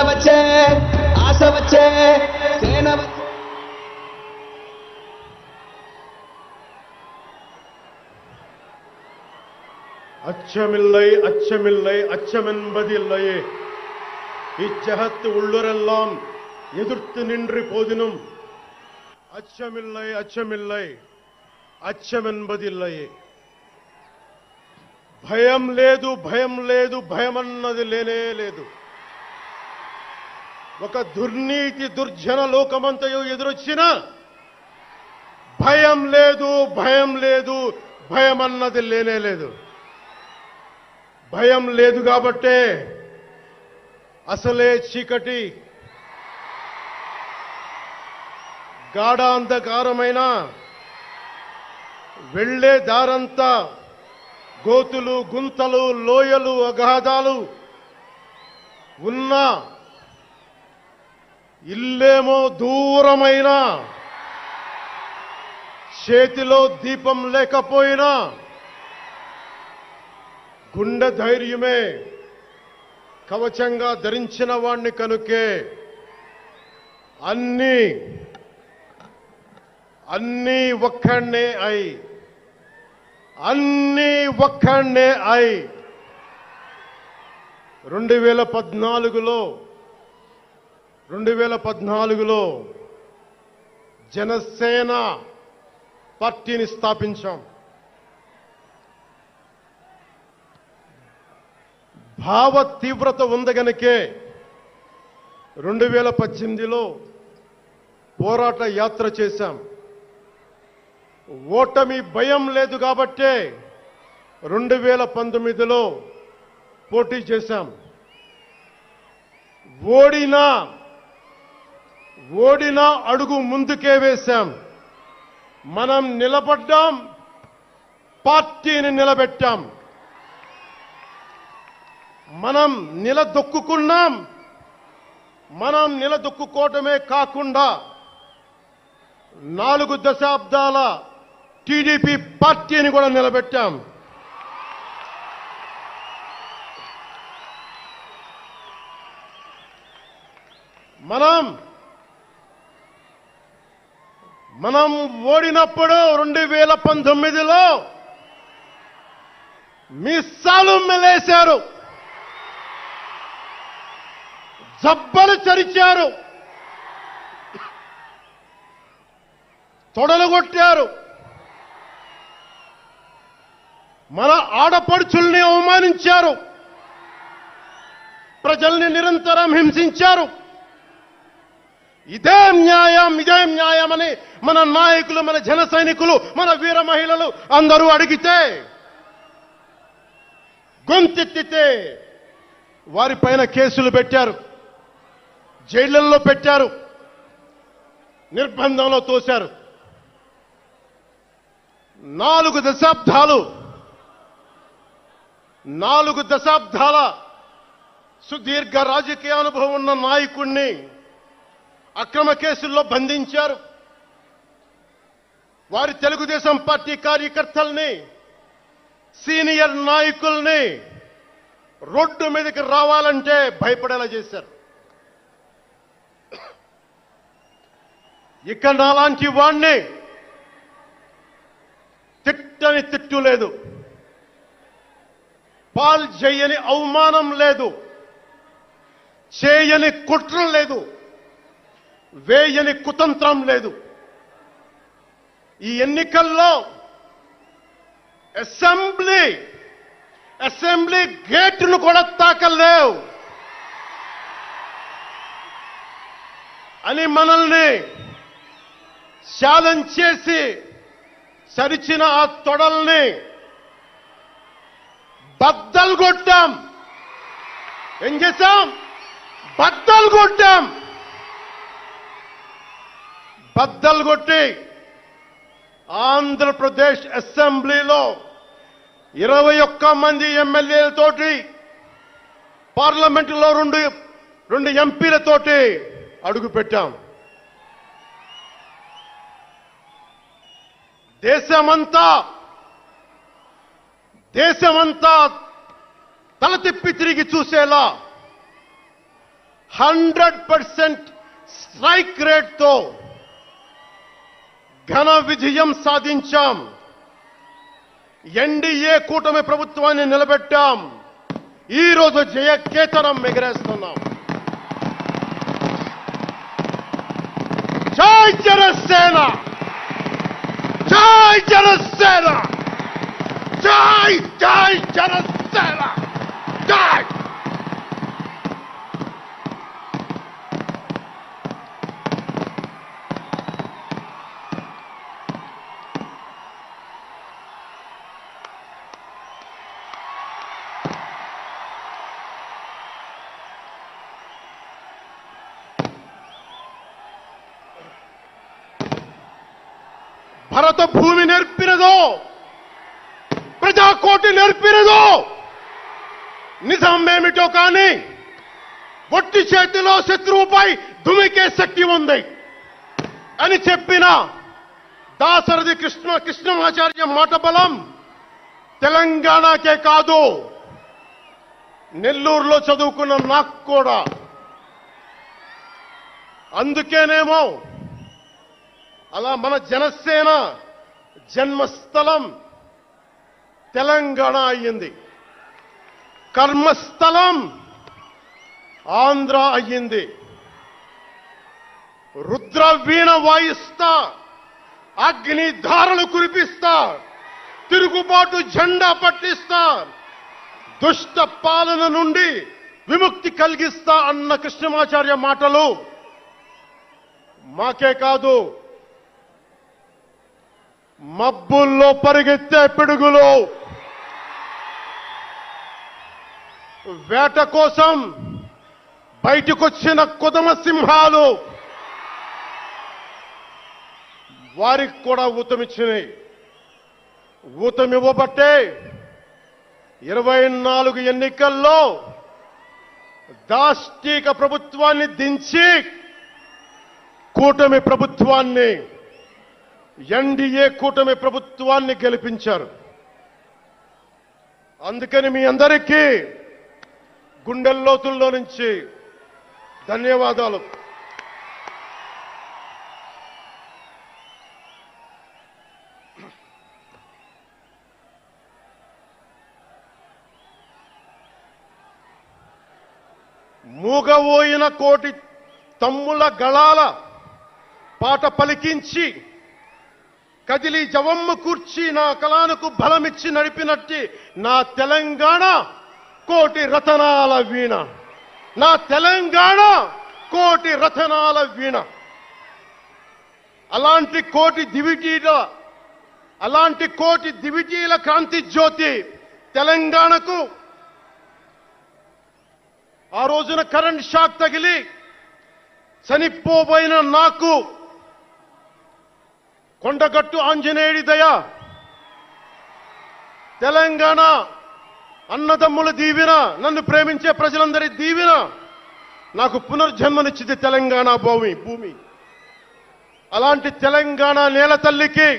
వచ్చే ఆశ వచ్చే సేన அச்சமில்லை அச்சமில்லை அச்சமென்பதில்லையே இச்சகத்து உள்ளுரெல்லாம் எதிர்த்து நின்று போதினும் அச்சமில்லை அச்சமில்லை అచ్చమెన్బదిల్లయే భయం లేదు భయం లేదు భయమన్నది లేనే లేదు. ఒక దుర్నీతి దుర్జన లోకమంతయు ఎదురొచ్చినా భయం లేదు భయం లేదు భయమన్నది లేనే లేదు. భయం లేదు కాబట్టే అసలే చీకటి గాఢాంధకారమైన వెళ్లే దారంతా గోతులు గుంతలు లోయలు అగాధాలు ఉన్న ఇల్లేమో దూరమైన చేతిలో దీపం లేకపోయినా గుండె ధైర్యమే కవచంగా ధరించిన వాణ్ణి కనుకే అన్నీ ఒక్కడే అయి అన్నీ ఒక్కడే అయి 2014లో జనసేన పార్టీని స్థాపించాం. భావ తీవ్రత ఉంది గనుకే 2018లో పోరాట యాత్ర చేశాం. ఓటమి భయం లేదు కాబట్టే 2019లో పోటీ చేశాం. ఓడినా అడుగు ముందుకే వేశాం. మనం నిలబడ్డాం, పార్టీని నిలబెట్టాం. మనం నిలదొక్కుకున్నాం. మనం నిలదొక్కుకోవటమే కాకుండా 4 దశాబ్దాల టీడీపీ పార్టీని కూడా నిలబెట్టాం. మనం ఓడినప్పుడు 2019లో మీసాలు మెలేశారు, జబ్బలు చరిచారు, తొడలు కొట్టారు, మన ఆడపడుచుల్ని అవమానించారు, ప్రజల్ని నిరంతరం హింసించారు. ఇదే న్యాయమని మన నాయకులు, మన జన సైనికులు, మన వీర మహిళలు అందరూ అడిగితే, గొంతెత్తితే వారిపైన కేసులు పెట్టారు, జైళ్లలో పెట్టారు, నిర్బంధంలో తోశారు. 4 దశాబ్దాల సుదీర్ఘ రాజకీయ అనుభవం ఉన్న నాయకుణ్ణి అక్రమ కేసుల్లో బంధించారు. వారి తెలుగుదేశం పార్టీ కార్యకర్తల్ని, సీనియర్ నాయకుల్ని రోడ్డు మీదకి రావాలంటే భయపడేలా చేశారు. ఇక నాలాంటి వాణ్ణి తిట్టని తిట్టు లేదు, పాల్ చేయని అవమానం లేదు, చేయని కుట్ర లేదు, వేయని కుతంత్రం లేదు. ఈ ఎన్నికల్లో అసెంబ్లీ గేటును కూడా తాకలేవు అని మనల్ని ఛాలెంజ్ చేసి సరిచిన ఆ తొడల్ని బద్దలు కొట్టాం. ఏం చేశాం? బద్దలు కొట్టాం. బద్దలు కొట్టి ఆంధ్రప్రదేశ్ అసెంబ్లీలో 21 మంది ఎమ్మెల్యేలతోటి, పార్లమెంటులో 2 ఎంపీలతోటి అడుగు పెట్టాం. దేశమంతా తల తిప్పి తిరిగి చూసేలా 100% స్ట్రైక్ రేట్తో ఘన విజయం సాధించాం. ఎన్డీఏ కూటమి ప్రభుత్వాన్ని నిలబెట్టాం. ఈ రోజు జయకేతనం ఎగరేస్తున్నాం. జై జనసేన, జై జనసేన, జై జై జనసేన, జై. భరత భూమి నేర్పినదో, ప్రజాకోటి నేర్పినదో, నిజం ఏమిటో కానీ ఒట్టి చేతిలో శత్రువుపై దుమికే శక్తి ఉంది అని చెప్పిన దాశరథి కృష్ణమాచార్య మాట బలం తెలంగాణకే కాదు, నెల్లూరులో చదువుకున్న నాకు కూడా. అందుకేనేమో అలా మన జనసేన జన్మస్థలం తెలంగాణ అయ్యింది, కర్మస్థలం ఆంధ్ర అయ్యింది. రుద్ర వీణ వాయిస్తా, అగ్ని ధారలు కురిపిస్తా, తిరుగుబాటు జెండా పట్టిస్తా, దుష్ట పాలన నుండి విముక్తి కలిగిస్తా అన్న కృష్ణమాచార్య మాటలు మాకే కాదు, మబ్బుల్లో పరిగెత్తే పిడుగులు, వేట కోసం బయటకొచ్చిన కొదమ సింహాలు వారికి కూడా ఊతమిచ్చినాయి. ఊతమివ్వబట్టే 24 ఎన్నికల్లో దాష్టీక ప్రభుత్వాన్ని దించి కూటమి ప్రభుత్వాన్ని, ఎన్డీఏ కూటమి ప్రభుత్వాన్ని గెలిపించారు. అందుకని మీ అందరికీ గుండెల్లోతుల్లో నుంచి ధన్యవాదాలు. మూగబోయిన కోటి తమ్ముల గళాల పాట పలికించి కదిలి జవమ్మ కూర్చి నా కళానికి బలమిచ్చి నడిపినట్టి నా తెలంగాణ కోటి రతనాల వీణ, నా తెలంగాణ కోటి రతనాల వీణ. అలాంటి కోటి దివిటీల కాంతి జ్యోతి తెలంగాణకు ఆ రోజున కరెంట్ షాక్ తగిలి చనిపోబోయిన నాకు కొండగట్టు ఆంజనేయుడి దయ, తెలంగాణ అన్నదమ్ముల దీవెన, నన్ను ప్రేమించే ప్రజలందరి దీవెన నాకు పునర్జన్మనిచ్చింది తెలంగాణ భూమి. అలాంటి తెలంగాణ నేల తల్లికి